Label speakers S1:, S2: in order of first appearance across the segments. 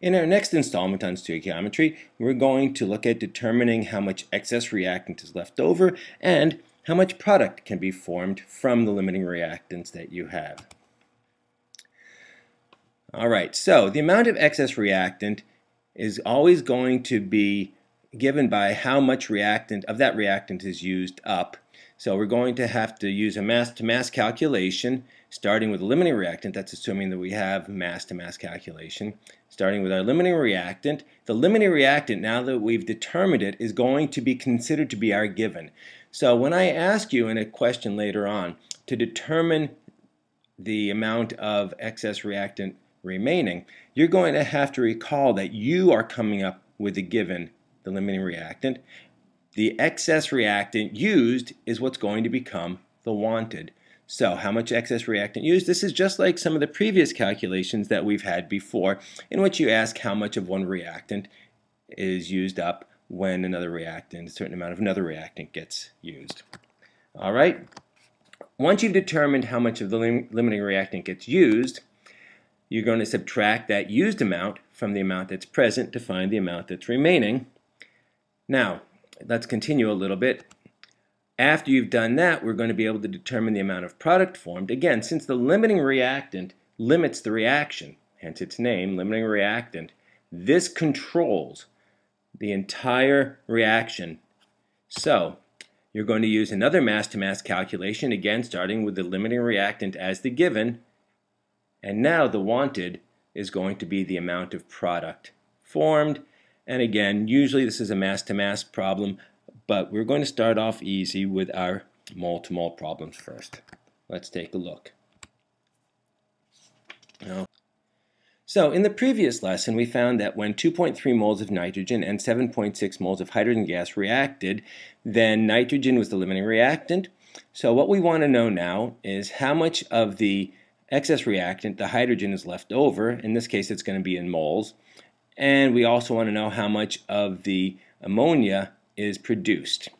S1: In our next installment on stoichiometry, we're going to look at determining how much excess reactant is left over and how much product can be formed from the limiting reactants that you have. Alright, so the amount of excess reactant is always going to be given by how much reactant of that reactant is used up. So we're going to have to use a mass-to-mass calculation, starting with a limiting reactant. That's assuming that we have mass-to-mass calculation. Starting with our limiting reactant. The limiting reactant, now that we've determined it, is going to be considered to be our given. So when I ask you in a question later on to determine the amount of excess reactant remaining, you're going to have to recall that you are coming up with the given, the limiting reactant. The excess reactant used is what's going to become the wanted. So how much excess reactant used? This is just like some of the previous calculations that we've had before, in which you ask how much of one reactant is used up when another reactant, a certain amount of another reactant gets used. All right. Once you've determined how much of the limiting reactant gets used, you're going to subtract that used amount from the amount that's present to find the amount that's remaining. Now, let's continue a little bit. After you've done that, we're going to be able to determine the amount of product formed. Again, since the limiting reactant limits the reaction, hence its name, limiting reactant, this controls the entire reaction. So, you're going to use another mass-to-mass calculation, again starting with the limiting reactant as the given, and now the wanted is going to be the amount of product formed. And again, usually this is a mass-to-mass problem, but we're going to start off easy with our mole-to-mole problems first. Let's take a look. So in the previous lesson, we found that when 2.3 moles of nitrogen and 7.6 moles of hydrogen gas reacted, then nitrogen was the limiting reactant. So what we want to know now is how much of the excess reactant, the hydrogen, is left over. In this case, it's going to be in moles. And we also want to know how much of the ammonia is produced.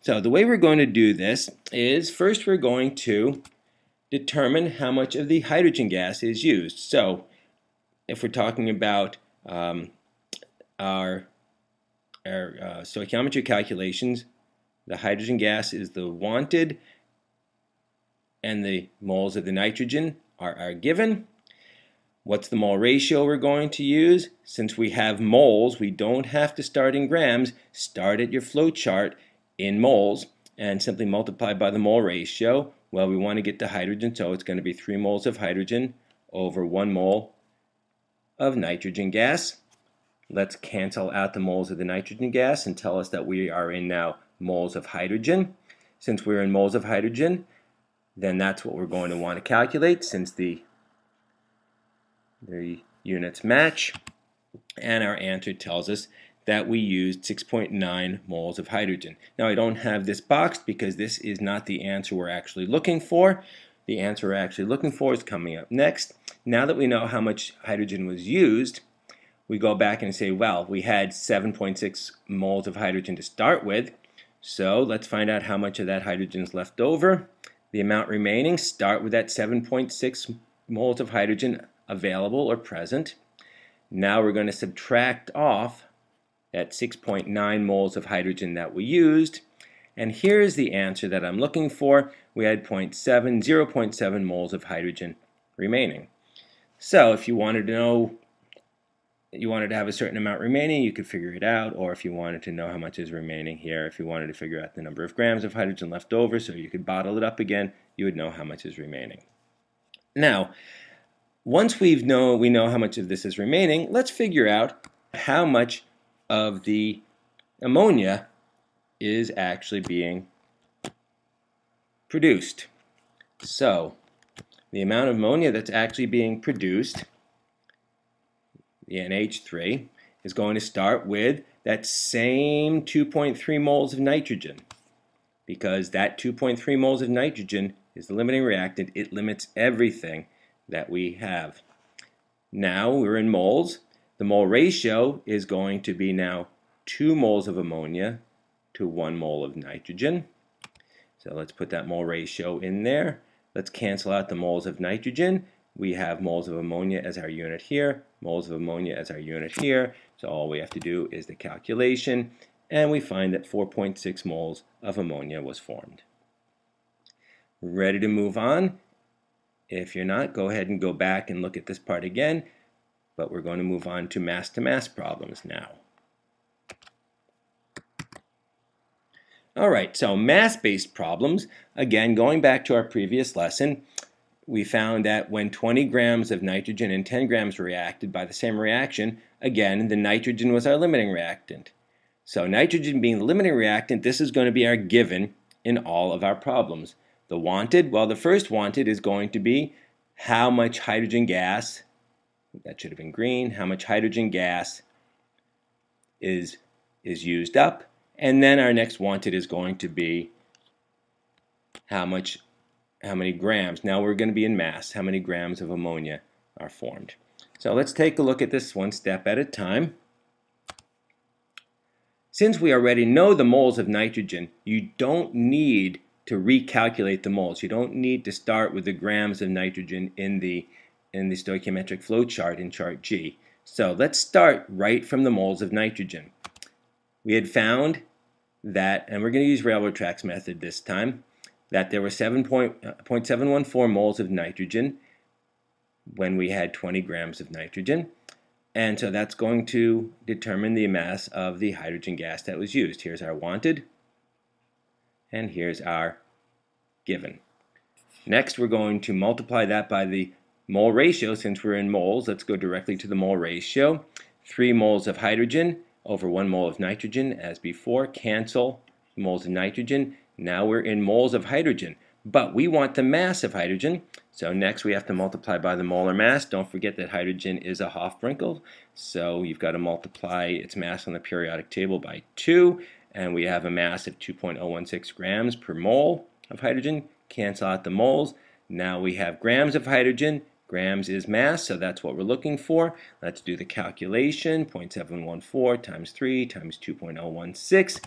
S1: So the way we're going to do this is first we're going to determine how much of the hydrogen gas is used. So if we're talking about our stoichiometry calculations, the hydrogen gas is the wanted and the moles of the nitrogen are our given. What's the mole ratio we're going to use? Since we have moles, we don't have to start in grams. Start at your flow chart in moles and simply multiply by the mole ratio. Well, we want to get to hydrogen, so it's going to be 3 moles of hydrogen over 1 mole of nitrogen gas. Let's cancel out the moles of the nitrogen gas and tell us that we are in now moles of hydrogen. Since we're in moles of hydrogen, then that's what we're going to want to calculate since the units match, and our answer tells us that we used 6.9 moles of hydrogen. Now I don't have this boxed because this is not the answer we're actually looking for. The answer we're actually looking for is coming up next. Now that we know how much hydrogen was used, we go back and say, well, we had 7.6 moles of hydrogen to start with, so let's find out how much of that hydrogen is left over. The amount remaining, start with that 7.6 moles of hydrogen available or present. Now we're going to subtract off that 6.9 moles of hydrogen that we used, and here's the answer that I'm looking for. We had 0.7 moles of hydrogen remaining. So if you wanted to know, you wanted to have a certain amount remaining, you could figure it out, or if you wanted to know how much is remaining here, if you wanted to figure out the number of grams of hydrogen left over so you could bottle it up again, you would know how much is remaining. Now, once we know how much of this is remaining, let's figure out how much of the ammonia is actually being produced. So, the amount of ammonia that's actually being produced, the NH3, is going to start with that same 2.3 moles of nitrogen, because that 2.3 moles of nitrogen is the limiting reactant. It limits everything that we have. Now we're in moles. The mole ratio is going to be now 2 moles of ammonia to 1 mole of nitrogen. So let's put that mole ratio in there. Let's cancel out the moles of nitrogen. We have moles of ammonia as our unit here. moles of ammonia as our unit here. So all we have to do is the calculation, and we find that 4.6 moles of ammonia was formed. Ready to move on? If you're not, go ahead and go back and look at this part again, but we're going to move on to mass-to-mass problems now. Alright, so mass-based problems, again, going back to our previous lesson, we found that when 20 grams of nitrogen and 10 grams were reacted by the same reaction, again, the nitrogen was our limiting reactant. So nitrogen being the limiting reactant, this is going to be our given in all of our problems. The wanted, well, the first wanted is going to be how much hydrogen gas, that should have been green, how much hydrogen gas is used up. And then our next wanted is going to be how many grams. Now we're going to be in mass. How many grams of ammonia are formed? So let's take a look at this one step at a time. Since we already know the moles of nitrogen, you don't need to recalculate the moles. You don't need to start with the grams of nitrogen in the stoichiometric flow chart in chart G. So let's start right from the moles of nitrogen. We had found that, and we're going to use railroad tracks method this time, that there were 7.714 moles of nitrogen when we had 20 grams of nitrogen. And so that's going to determine the mass of the hydrogen gas that was used. Here's our wanted, and here's our given. Next, we're going to multiply that by the mole ratio. Since we're in moles, let's go directly to the mole ratio. 3 moles of hydrogen over 1 mole of nitrogen, as before. Cancel moles of nitrogen. Now we're in moles of hydrogen, but we want the mass of hydrogen. So next we have to multiply by the molar mass. Don't forget that hydrogen is a Hofbrinkel, so you've got to multiply its mass on the periodic table by 2, and we have a mass of 2.016 grams per mole of hydrogen. Cancel out the moles. Now we have grams of hydrogen. Grams is mass, so that's what we're looking for. Let's do the calculation. 0.714 times 3 times 2.016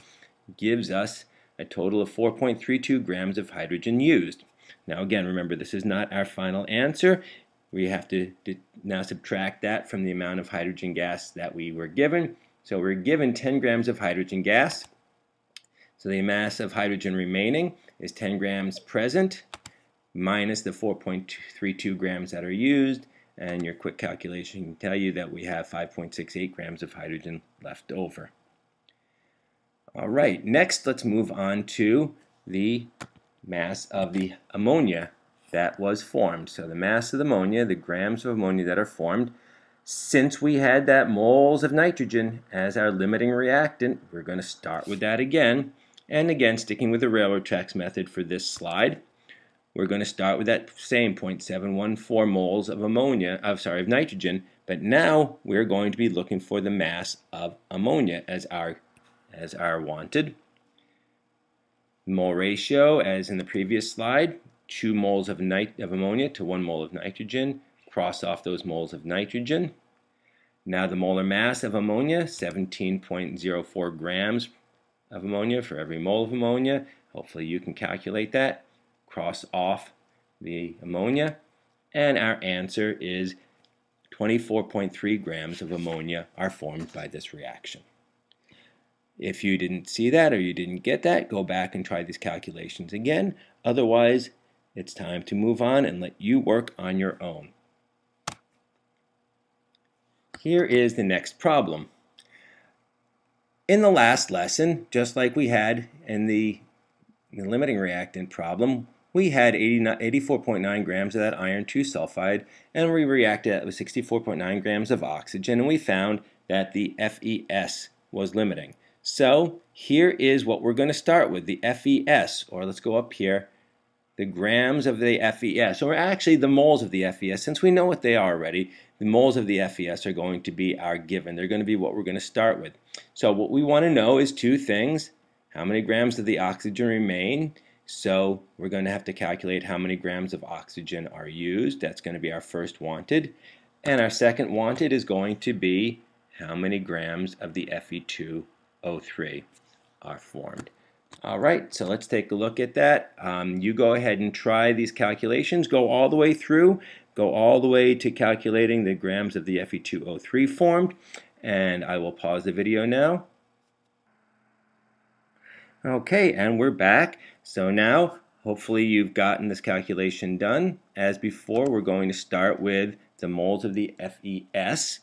S1: gives us a total of 4.32 grams of hydrogen used. Now again, remember, this is not our final answer. We have to now subtract that from the amount of hydrogen gas that we were given. So we're given 10 grams of hydrogen gas. So the mass of hydrogen remaining is 10 grams present minus the 4.32 grams that are used, and your quick calculation can tell you that we have 5.68 grams of hydrogen left over. Alright, next let's move on to the mass of the ammonia that was formed. So the mass of the ammonia, the grams of ammonia that are formed, since we had that moles of nitrogen as our limiting reactant, we're going to start with that again. And again, sticking with the railroad tracks method for this slide, we're going to start with that same 0.714 moles of of nitrogen, but now we're going to be looking for the mass of ammonia as our wanted. Mole ratio, as in the previous slide, 2 moles of ammonia to 1 mole of nitrogen. Cross off those moles of nitrogen. Now the molar mass of ammonia, 17.04 grams of ammonia for every mole of ammonia. Hopefully you can calculate that. Cross off the ammonia, and our answer is 24.3 grams of ammonia are formed by this reaction. If you didn't see that or you didn't get that, go back and try these calculations again. Otherwise, it's time to move on and let you work on your own. Here is the next problem. In the last lesson, just like we had in the limiting reactant problem, we had 84.9 grams of that iron 2 sulfide, and we reacted that with 64.9 grams of oxygen, and we found that the FES was limiting. So here is what we're going to start with, the FES, or let's go up here, the grams of the FES, or actually the moles of the FES. Since we know what they are already, the moles of the FES are going to be our given. They're going to be what we're going to start with. So what we want to know is 2 things. How many grams of the oxygen remain? So we're going to have to calculate how many grams of oxygen are used. That's going to be our first wanted. And our second wanted is going to be how many grams of the Fe2O3 are formed. All right, so let's take a look at that. You go ahead and try these calculations. Go all the way through. Go all the way to calculating the grams of the Fe2O3 formed. And I will pause the video now. Okay, and we're back. So now, hopefully you've gotten this calculation done. As before, we're going to start with the moles of the FeS.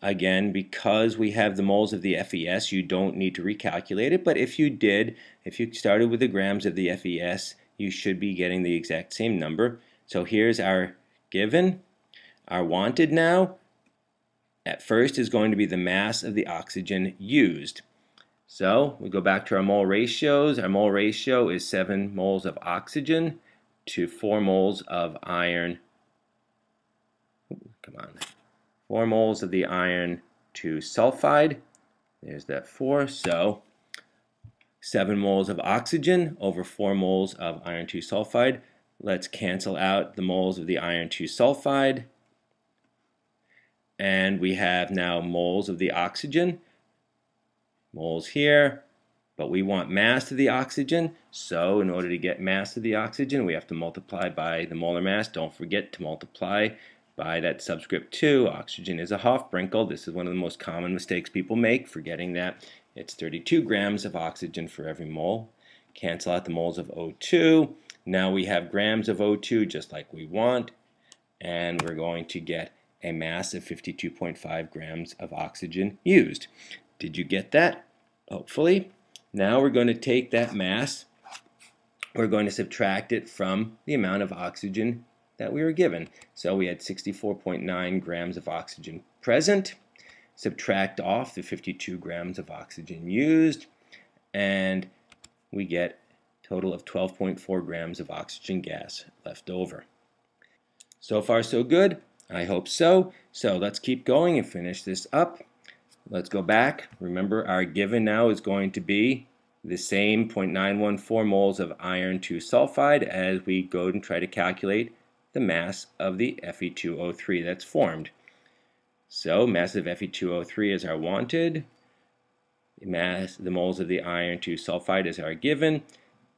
S1: Again, because we have the moles of the FeS, you don't need to recalculate it, but if you did, if you started with the grams of the FeS, you should be getting the exact same number. So here's our given. Our wanted now, at first, is going to be the mass of the oxygen used. So we go back to our mole ratios. Our mole ratio is 7 moles of oxygen to 4 moles of iron. Come on. 4 moles of the iron to sulfide. There's that 4. So 7 moles of oxygen over 4 moles of iron 2 sulfide. Let's cancel out the moles of the iron 2 sulfide. And we have now moles of the oxygen. Moles here, but we want mass of the oxygen, so in order to get mass of the oxygen we have to multiply by the molar mass. Don't forget to multiply by that subscript 2. Oxygen is a Hofbrinkel. This is one of the most common mistakes people make, forgetting that it's 32 grams of oxygen for every mole. Cancel out the moles of O2. Now we have grams of O2 just like we want, and we're going to get a mass of 52.5 grams of oxygen used. Did you get that? Hopefully. Now we're going to take that mass, we're going to subtract it from the amount of oxygen that we were given. So we had 64.9 grams of oxygen present. Subtract off the 52 grams of oxygen used, and we get a total of 12.4 grams of oxygen gas left over. So far so good? I hope so. So let's keep going and finish this up. Let's go back. Remember, our given now is going to be the same 0.914 moles of iron 2 sulfide as we go and try to calculate the mass of the Fe2O3 that's formed. So mass of Fe2O3 is our wanted. The moles of the iron 2 sulfide is our given.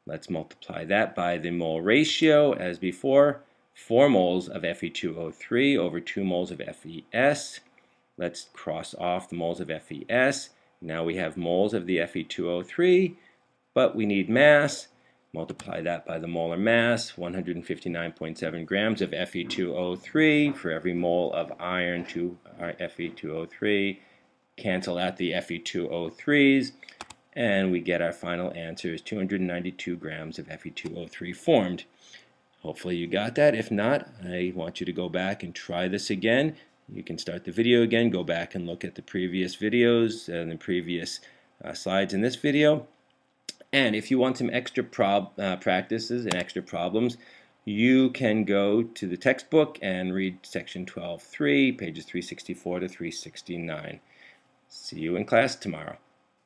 S1: Let's multiply that by the mole ratio as before. 4 moles of Fe2O3 over 2 moles of FeS. Let's cross off the moles of FeS. Now we have moles of the Fe2O3, but we need mass. Multiply that by the molar mass, 159.7 grams of Fe2O3 for every mole of iron to our Fe2O3. Cancel out the Fe2O3s, and we get our final answer is 292 grams of Fe2O3 formed. Hopefully you got that. If not, I want you to go back and try this again. You can start the video again, go back and look at the previous videos and the previous slides in this video. And if you want some extra practices and extra problems, you can go to the textbook and read section 12.3, pages 364 to 369. See you in class tomorrow.